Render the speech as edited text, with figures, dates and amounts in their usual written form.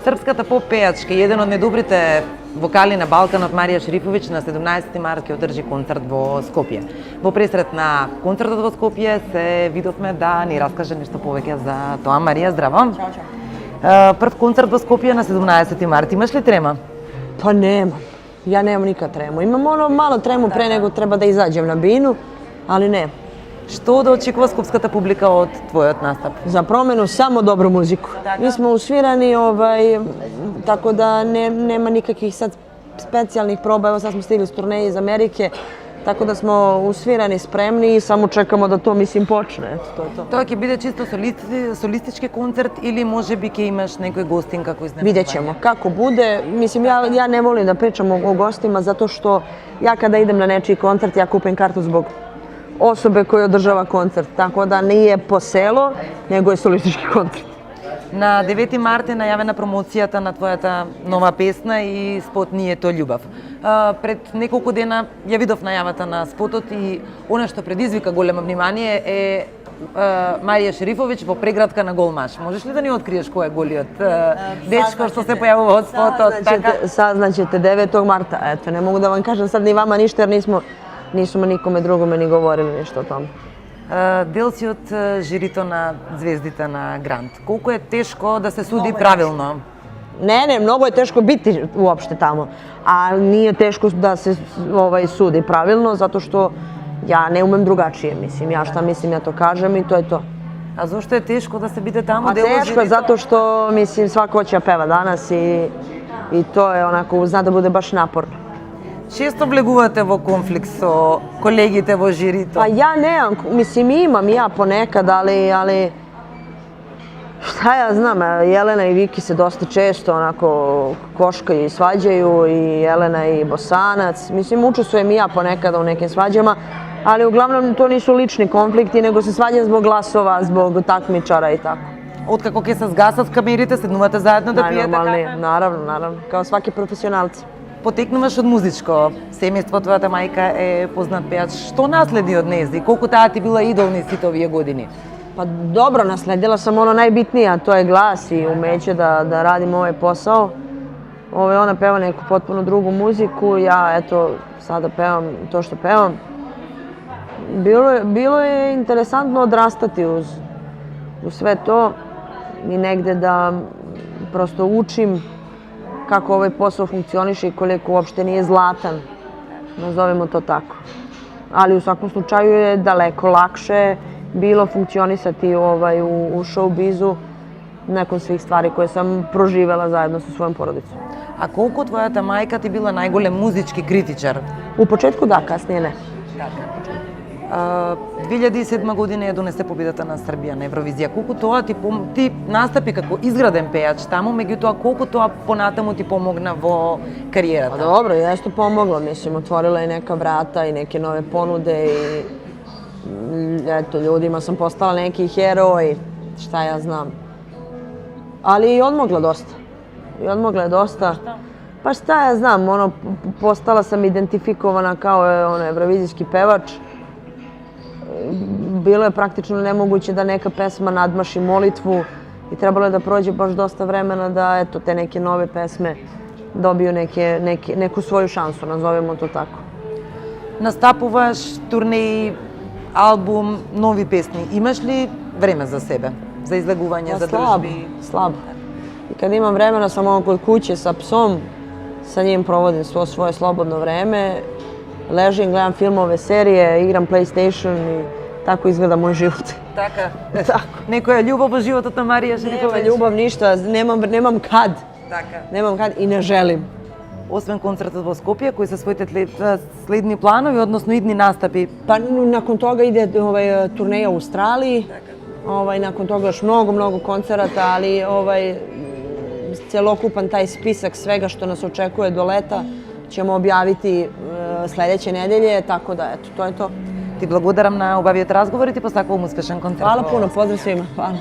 Српската поп-пејачка, еден од најдобрите вокали на Балканот, Марија Шерифовиќ, на 17 март ќе одржи концерт во Скопје. Во пресрет на концертот во Скопје се видовме да ни раскаже нешто повеќе за тоа. Марија, здраво. Ćao, ćao. Прв концерт во Скопје на 17 март. Имаш ли трема? Pa nemam. Ja nemam nikad tremu. Imam ono malo tremu pre nego treba da izađem na binu, ali ne. Што да очекува скопската публика од твојот настап? Za promenu samo dobru muziku. Mi smo usvirani, tako da nema nikakvih sad specijalnih proba. Evo sad smo stigli s turneje iz Amerike, tako da smo usvirani, spremni i samo čekamo da to, mislim, počne. Eto, to je to. Тоа ќе биде чисто солистички концерт или можеби ќе имаш некој гостин како изненадување? Vidjet ćemo kako bude. Mislim, ja ne volim da pričam o gostima zato što ja kada idem na nečiji koncert, ja kupim kartu zbog osobe koja održava koncert. Tako da nije po selo, nego je solistički koncert. На 9 март е најавена промоцијата на твојата нова песна и спот "Ние то љубов". Пред неколку дена ја видов најавата на спотот и она што предизвика големо внимание е Марија Шерифовиќ во преградка на Голмаш. Можеш ли да ни откриеш кој е голиот дечко што се појавува од спотот? Saznaćete 9. marta. Eto, ne mogu da vam kažem sad ni vama ništa jer nismo nikome drugome ni govorili ništa o tome. Дел си од жирито на звездите на Грант. Колку е тешко да се суди правилно? Ne, mnogo je teško biti uopšte tamo, a nije teško da se sudi pravilno, zato što ja ne umem drugačije, mislim, ja šta mislim, ja to kažem i to je to. A zašto je teško da se bide tamo? A teško je zato što, mislim, svako hoće da peva danas i to je onako, zna da bude baš naporno. Често влегувате во конфликт со колегите во жирито? Pa ja nemam, mislim, imam ja ponekad, ali šta ja znam, Jelena i Viki se dosta često onako koškaju i svađaju, i Jelena i Bosanac. Mislim, učestvujem i ja ponekada u nekim svađama, ali uglavnom to nisu lični konflikti, nego se svađam zbog glasova, zbog takmičara i tako. Откако ќе се згасат камерите, седнувате заедно да пиете кафе? Naravno, kao svaki profesionalci. Потекнуваш од музичко семејство, твојата мајка е познат пејач. Што наследи од нејзи? Колку таа ти била идол низ сите овие години? Pa dobro, nasledila sam ono najbitnije, a to je glas i umeće da radim ovaj posao. Ona peva neku potpuno drugu muziku, ja eto sada pevam to što pevam. Bilo je interesantno odrastati uz sve to i negde da prosto učim kako ovaj posao funkcioniše i koliko uopšte nije zlatan, nazovemo to tako. Ali u svakom slučaju je daleko lakše bilo funkcionisati u showbizu nakon svih stvari koje sam proživela zajedno sa svojom porodicom. A колку твојата мајка ти била најголем музички критичар? U početku da, kasnije ne. 2007 година ја донесе победата на Србија на Евровизија. Колку тоа ти настапи како изграден пејач таму, меѓутоа колку тоа понатаму ти помогна во кариерата? Pa dobro, jeste pomoglo, mislim, otvorila je neka vrata i neke nove ponude i eto, ljudima sam postala neki heroj, šta ja znam. Ali i odmogla dosta. I odmogla je dosta. Pa šta ja znam, postala sam identifikovana kao evrovizijski pevač. Bilo je praktično nemoguće da neka pesma nadmaši molitvu i trebalo je da prođe baš dosta vremena da eto, te neke nove pesme dobiju neku svoju šansu, nazovemo to tako. Настапуваш, турнеи, албум, нови песни. Имаш ли време за себе? За излегување, за дружби? Slabo. I kad imam vremena samo kod kuće sa psom, sa njim provodim svo svoje slobodno vreme, ležim, gledam filmove, serije, igram PlayStation i tako izgleda moj život. Така. Некоја љубов во животот на Марија Шерифовиќ? Nema ljubav, ništa, nemam kad. Така. Nemam kad i ne želim. Освен концертот во Скопје, кои се своите следни планови, односно идни настапи? Pa nakon toga ide turneja u Australiji, nakon toga još mnogo koncerata, ali celokupan taj spisak svega što nas očekuje do leta ćemo objaviti sledeće nedelje, tako da eto, to je to. Ти благодарам на убавиот разговор и ти посакувам успешен концерт. Hvala puno, pozdrav svima. Hvala.